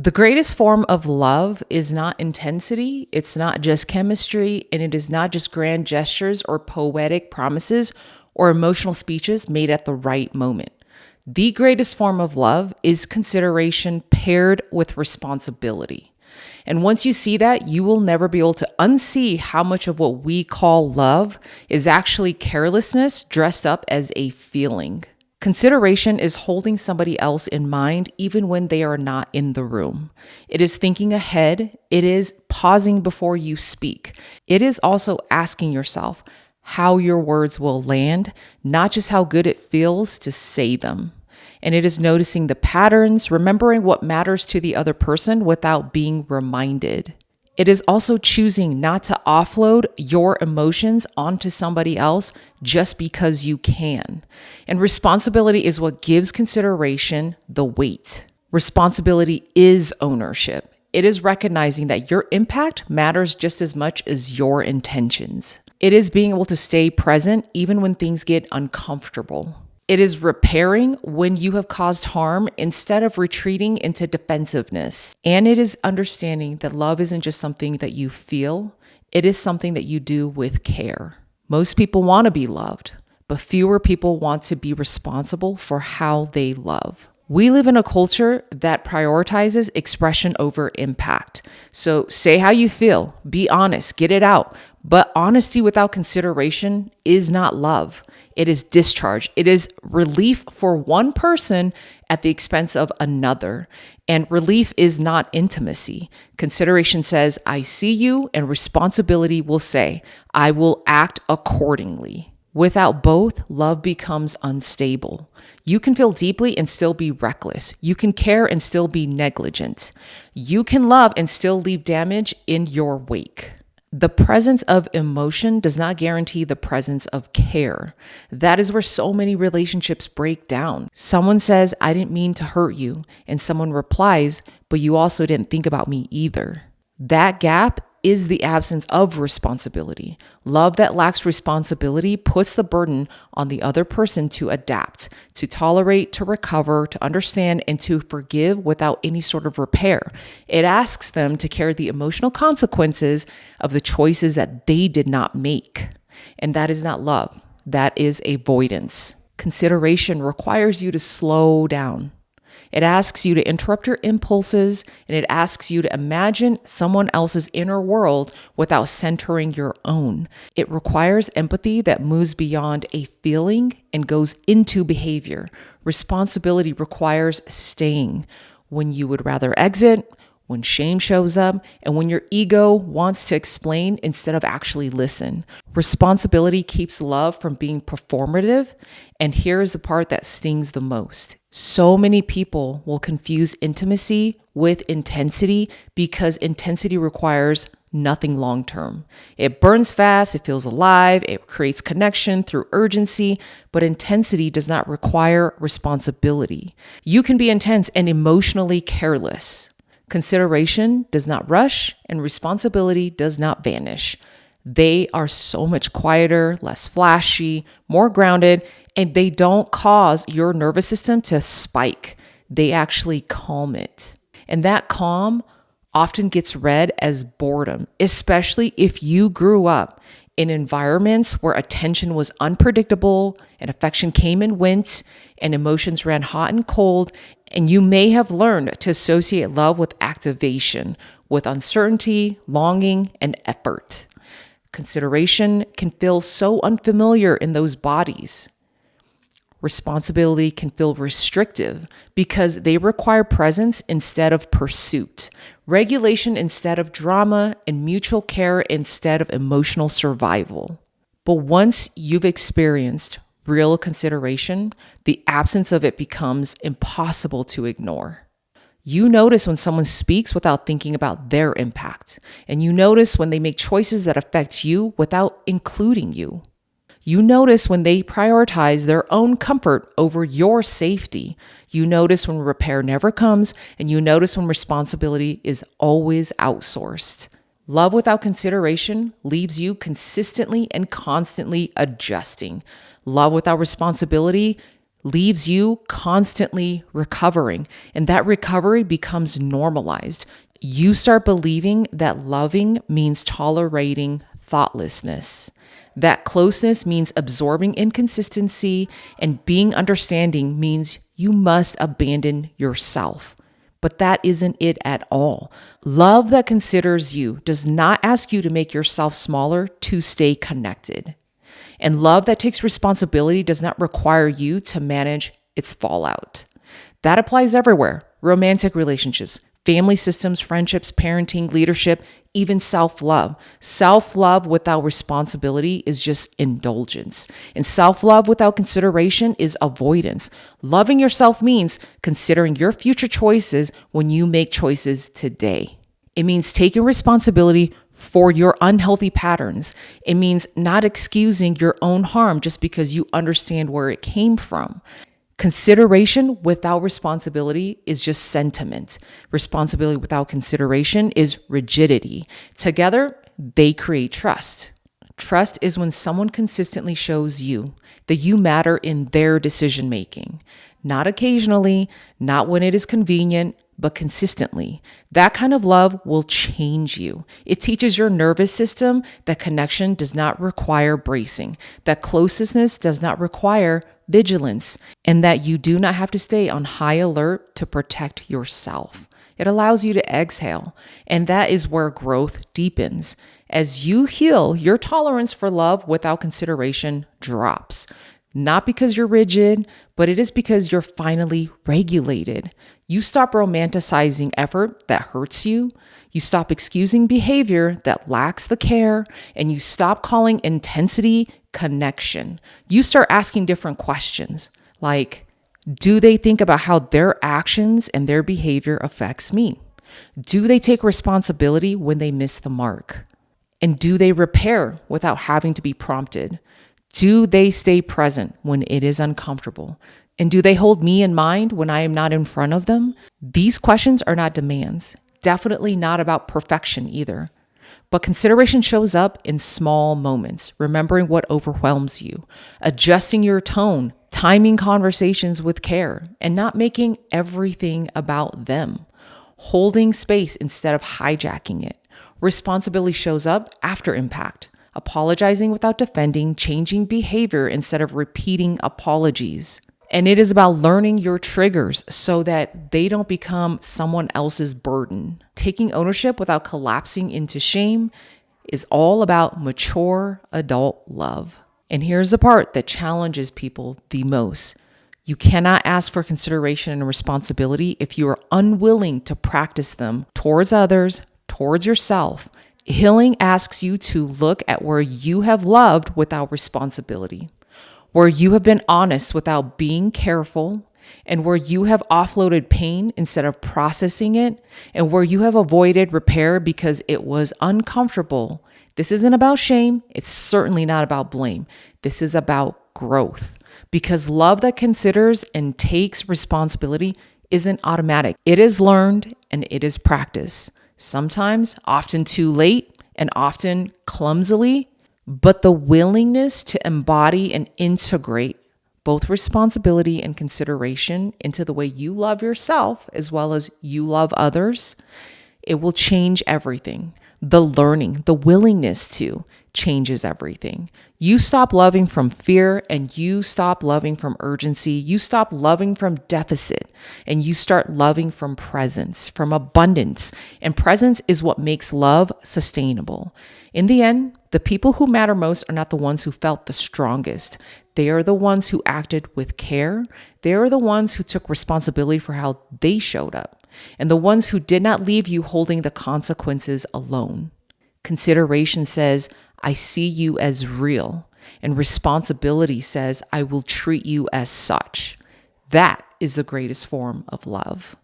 The greatest form of love is not intensity, it's not just chemistry, and it is not just grand gestures or poetic promises or emotional speeches made at the right moment. The greatest form of love is consideration paired with responsibility. And once you see that, you will never be able to unsee how much of what we call love is actually carelessness dressed up as a feeling. Consideration is holding somebody else in mind even when they are not in the room. It is thinking ahead. It is pausing before you speak. It is also asking yourself how your words will land, not just how good it feels to say them. And it is noticing the patterns, remembering what matters to the other person without being reminded. It is also choosing not to offload your emotions onto somebody else just because you can. And responsibility is what gives consideration the weight. Responsibility is ownership. It is recognizing that your impact matters just as much as your intentions. It is being able to stay present even when things get uncomfortable. It is repairing when you have caused harm instead of retreating into defensiveness. And it is understanding that love isn't just something that you feel, it is something that you do with care. Most people want to be loved, but fewer people want to be responsible for how they love. We live in a culture that prioritizes expression over impact. So say how you feel, be honest, get it out. But honesty without consideration is not love. It is discharge. It is relief for one person at the expense of another. And relief is not intimacy. Consideration says, I see you, and responsibility will say, I will act accordingly. Without both, love becomes unstable. You can feel deeply and still be reckless. You can care and still be negligent. You can love and still leave damage in your wake. The presence of emotion does not guarantee the presence of care. That is where so many relationships break down. Someone says, I didn't mean to hurt you. And someone replies, but you also didn't think about me either. That gap is the absence of responsibility. Love that lacks responsibility puts the burden on the other person to adapt, to tolerate, to recover, to understand, and to forgive without any sort of repair. It asks them to carry the emotional consequences of the choices that they did not make. And that is not love. That is avoidance. Consideration requires you to slow down. It asks you to interrupt your impulses, and it asks you to imagine someone else's inner world without centering your own. It requires empathy that moves beyond a feeling and goes into behavior. Responsibility requires staying when you would rather exit, when shame shows up, and when your ego wants to explain instead of actually listen. Responsibility keeps love from being performative, and here is the part that stings the most. So many people will confuse intimacy with intensity because intensity requires nothing long-term. It burns fast, it feels alive, it creates connection through urgency, but intensity does not require responsibility. You can be intense and emotionally careless. Consideration does not rush, and responsibility does not vanish. They are so much quieter, less flashy, more grounded, and they don't cause your nervous system to spike. They actually calm it. And that calm often gets read as boredom, especially if you grew up in environments where attention was unpredictable and affection came and went and emotions ran hot and cold. And you may have learned to associate love with activation, with uncertainty, longing, and effort. Consideration can feel so unfamiliar in those bodies. Responsibility can feel restrictive because they require presence instead of pursuit, regulation instead of drama, and mutual care instead of emotional survival. But once you've experienced real consideration, the absence of it becomes impossible to ignore. You notice when someone speaks without thinking about their impact, and you notice when they make choices that affect you without including you. You notice when they prioritize their own comfort over your safety. You notice when repair never comes, and you notice when responsibility is always outsourced. Love without consideration leaves you consistently and constantly adjusting. Love without responsibility leaves you constantly recovering, and that recovery becomes normalized. You start believing that loving means tolerating thoughtlessness. That closeness means absorbing inconsistency, and being understanding means you must abandon yourself. But that isn't it at all. Love that considers you does not ask you to make yourself smaller to stay connected. And love that takes responsibility does not require you to manage its fallout. That applies everywhere: romantic relationships, family systems, friendships, parenting, leadership, even self-love. Self-love without responsibility is just indulgence. And self-love without consideration is avoidance. Loving yourself means considering your future choices when you make choices today. It means taking responsibility for your unhealthy patterns. It means not excusing your own harm just because you understand where it came from. Consideration without responsibility is just sentiment. Responsibility without consideration is rigidity. Together, they create trust. Trust is when someone consistently shows you that you matter in their decision making. Not occasionally, not when it is convenient, but consistently. That kind of love will change you. It teaches your nervous system that connection does not require bracing, that closeness does not require vigilance, and that you do not have to stay on high alert to protect yourself. It allows you to exhale, and that is where growth deepens. As you heal, your tolerance for love without consideration drops. Not because you're rigid, but it is because you're finally regulated. You stop romanticizing effort that hurts you. You stop excusing behavior that lacks the care, and you stop calling intensity connection. You start asking different questions like, do they think about how their actions and their behavior affects me? Do they take responsibility when they miss the mark? And do they repair without having to be prompted? Do they stay present when it is uncomfortable? And do they hold me in mind when I am not in front of them? These questions are not demands, definitely not about perfection either. But consideration shows up in small moments, remembering what overwhelms you, adjusting your tone, timing conversations with care, and not making everything about them, holding space instead of hijacking it. Responsibility shows up after impact, apologizing without defending, changing behavior instead of repeating apologies. And it is about learning your triggers so that they don't become someone else's burden. Taking ownership without collapsing into shame is all about mature adult love. And here's the part that challenges people the most. You cannot ask for consideration and responsibility if you are unwilling to practice them towards others, towards yourself. Healing asks you to look at where you have loved without responsibility, where you have been honest without being careful, and where you have offloaded pain instead of processing it, and where you have avoided repair because it was uncomfortable. This isn't about shame. It's certainly not about blame. This is about growth, because love that considers and takes responsibility isn't automatic. It is learned and it is practiced. Sometimes, often too late, and often clumsily, but the willingness to embody and integrate both responsibility and consideration into the way you love yourself as well as you love others, it will change everything. The learning, the willingness to changes everything. You stop loving from fear and you stop loving from urgency. You stop loving from deficit and you start loving from presence, from abundance. And presence is what makes love sustainable. In the end, the people who matter most are not the ones who felt the strongest. They are the ones who acted with care. They are the ones who took responsibility for how they showed up, and the ones who did not leave you holding the consequences alone. Consideration says, I see you as real, and responsibility says, I will treat you as such. That is the greatest form of love.